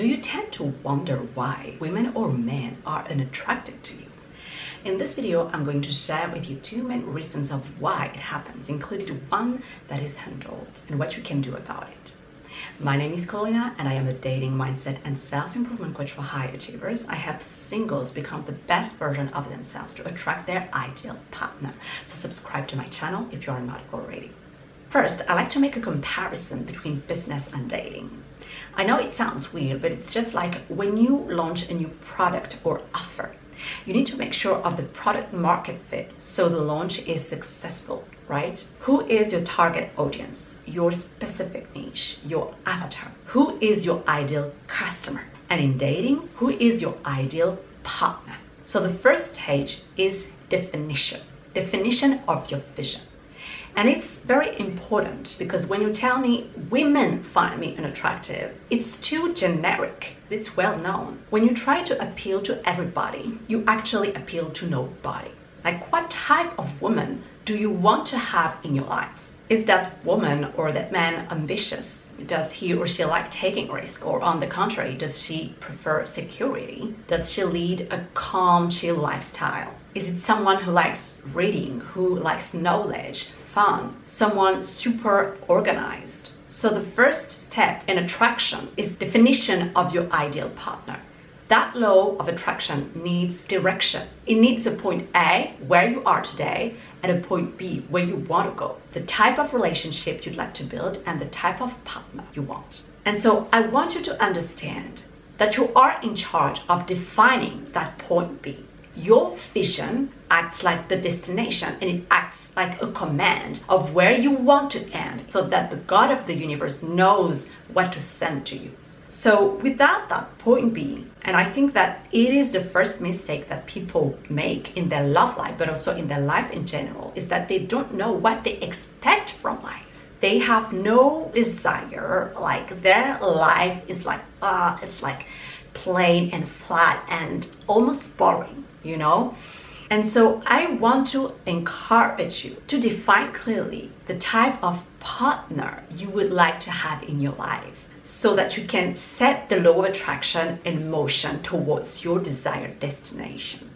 Do you tend to wonder why women or men are unattractive to you? In this video, I'm going to share with you 2 main reasons of why it happens, including one that is handled and what you can do about it. My name is Koloina and I am a dating, mindset and self-improvement coach for high achievers. I help singles become the best version of themselves to attract their ideal partner. So subscribe to my channel if you are not already. First, I like to make a comparison between business and dating. I know it sounds weird, but it's just like when you launch a new product or offer. You need to make sure of the product market fit so the launch is successful, right? Who is your target audience, your specific niche, your avatar? Who is your ideal customer? And in dating, who is your ideal partner? So the first stage is definition of your vision. And it's very important because when you tell me women find me unattractive, it's too generic. It's well known. When you try to appeal to everybody, you actually appeal to nobody. Like, what type of woman do you want to have in your life? Is that woman or that man ambitious? Does he or she like taking risk? Or on the contrary, does she prefer security? Does she lead a calm, chill lifestyle? Is it someone who likes reading, who likes knowledge, fun, someone super organized? So the first step in attraction is definition of your ideal partner. That law of attraction needs direction. It needs a point A, where you are today, and a point B, where you want to go. The type of relationship you'd like to build and the type of partner you want. And so I want you to understand that you are in charge of defining that point B. Your vision acts like the destination and it acts like a command of where you want to end so that the God of the universe knows what to send to you. So without that point B, and I think that it is the first mistake that people make in their love life, but also in their life in general, is that they don't know what they expect from life. They have no desire, like their life is like, it's like plain and flat and almost boring, you know? And so I want to encourage you to define clearly the type of partner you would like to have in your life, so that you can set the law of attraction in motion towards your desired destination.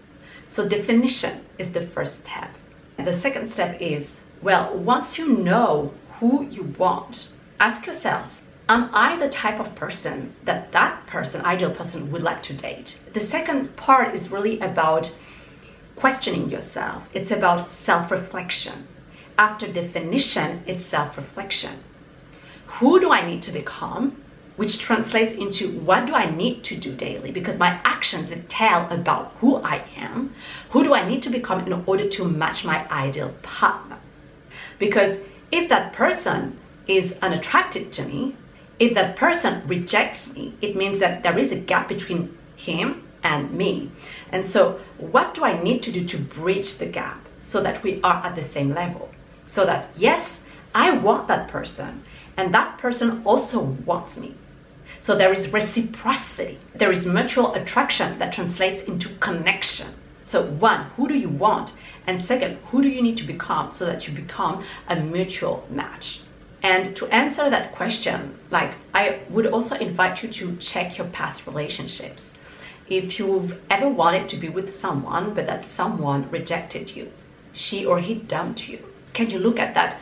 So definition is the first step. The second step is, well, once you know who you want, ask yourself, am I the type of person that person, ideal person, would like to date? The second part is really about questioning yourself. It's about self-reflection. After definition, it's self-reflection. Who do I need to become? Which translates into what do I need to do daily? Because my actions tell about who I am. Who do I need to become in order to match my ideal partner? Because if that person is unattractive to me, if that person rejects me, it means that there is a gap between him and me. And so what do I need to do to bridge the gap so that we are at the same level? So that, yes, I want that person and that person also wants me. So there is reciprocity. There is mutual attraction that translates into connection. So one, who do you want? And second, who do you need to become so that you become a mutual match? And to answer that question, like, I would also invite you to check your past relationships. If you've ever wanted to be with someone, but that someone rejected you, she or he dumped you, can you look at that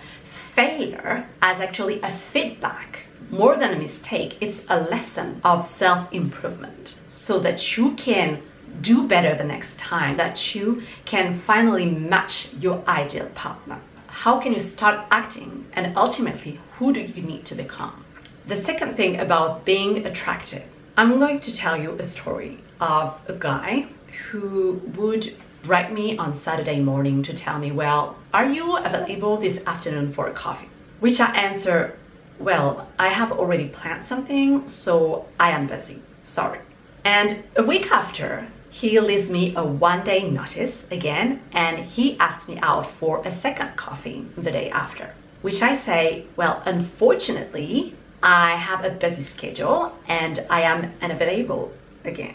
failure as actually a feedback? More than a mistake, it's a lesson of self-improvement so that you can do better the next time, that you can finally match your ideal partner. How can you start acting, and ultimately, who do you need to become? The second thing about being attractive, I'm going to tell you a story of a guy who would write me on Saturday morning to tell me, well, are you available this afternoon for a coffee? Which I answer, well, I have already planned something, so I am busy, sorry. And a week after, he leaves me a 1-day notice again, and he asked me out for a second coffee the day after, which I say, well, unfortunately, I have a busy schedule and I am unavailable again.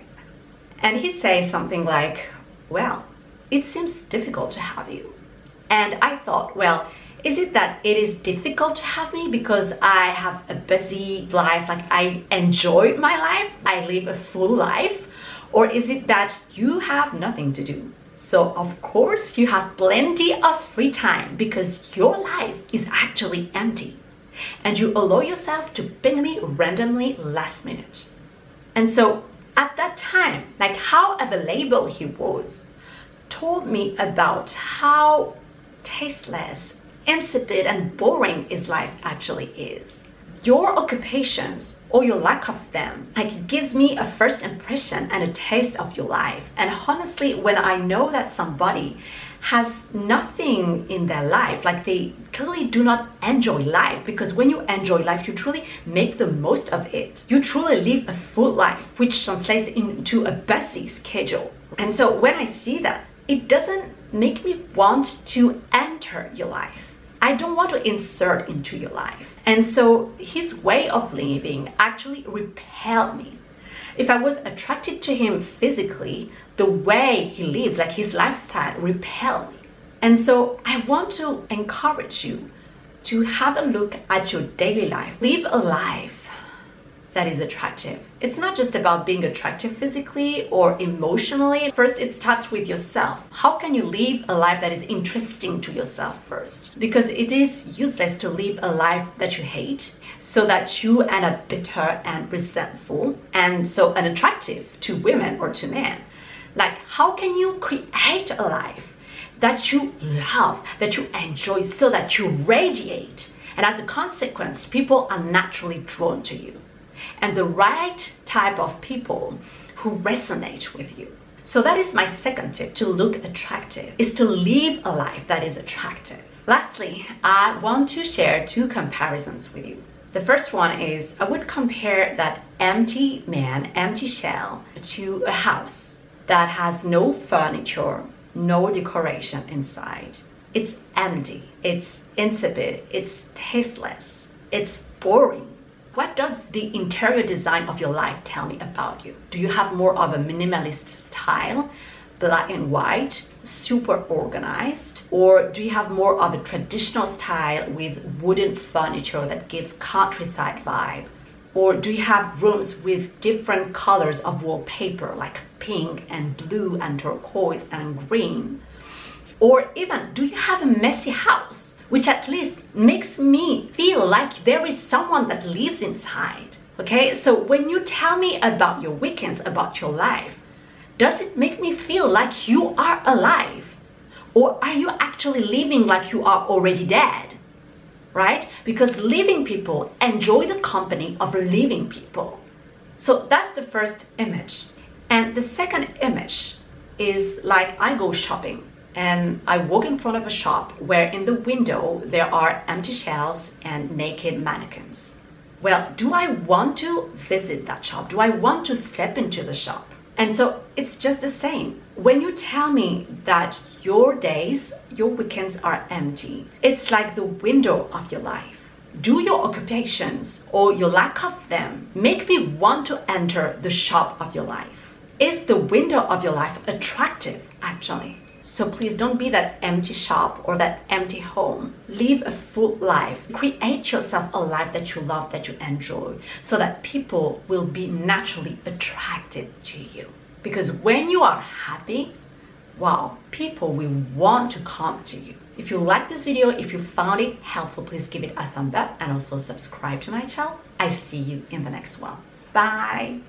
And he says something like, well, it seems difficult to have you. And I thought, well, Is it that it is difficult to have me because I have a busy life, like I enjoy my life, I live a full life? Or is it that you have nothing to do? So of course you have plenty of free time because your life is actually empty. And you allow yourself to ping me randomly last minute. And so at that time, like how available he was, told me about how tasteless, insipid and boring his life actually is. Your occupations or your lack of them, like it gives me a first impression and a taste of your life. And honestly, when I know that somebody has nothing in their life, like they clearly do not enjoy life, because when you enjoy life, you truly make the most of it. You truly live a full life, which translates into a busy schedule. And so when I see that, it doesn't make me want to enter your life. I don't want to insert into your life. And so his way of living actually repelled me. If I was attracted to him physically, the way he lives, like his lifestyle, repelled me. And so I want to encourage you to have a look at your daily life. Live a life that is attractive. It's not just about being attractive physically or emotionally. First, it starts with yourself. How can you live a life that is interesting to yourself first? Because it is useless to live a life that you hate so that you end up bitter and resentful and so unattractive to women or to men. Like, how can you create a life that you love, that you enjoy, so that you radiate? And as a consequence, people are naturally drawn to you. And the right type of people who resonate with you. So that is my second tip to look attractive, is to live a life that is attractive. Lastly, I want to share two comparisons with you. The first one is I would compare that empty man, empty shell, to a house that has no furniture, no decoration inside. It's empty, it's insipid, it's tasteless, it's boring. What does the interior design of your life tell me about you? Do you have more of a minimalist style, black and white, super organized? Or do you have more of a traditional style with wooden furniture that gives countryside vibe? Or do you have rooms with different colors of wallpaper, like pink and blue and turquoise and green? Or even, do you have a messy house, which at least makes me feel like there is someone that lives inside? Okay, so when you tell me about your weekends, about your life, does it make me feel like you are alive? Or are you actually living like you are already dead? Right? Because living people enjoy the company of living people. So that's the first image. And the second image is like I go shopping and I walk in front of a shop where in the window there are empty shelves and naked mannequins. Well, do I want to visit that shop? Do I want to step into the shop? And so it's just the same. When you tell me that your days, your weekends are empty, it's like the window of your life. Do your occupations or your lack of them make me want to enter the shop of your life? Is the window of your life attractive, actually? So please don't be that empty shop or that empty home. Live a full life. Create yourself a life that you love, that you enjoy, so that people will be naturally attracted to you. Because when you are happy, wow, people will want to come to you. If you like this video, if you found it helpful, please give it a thumbs up and also subscribe to my channel. I see you in the next one. Bye.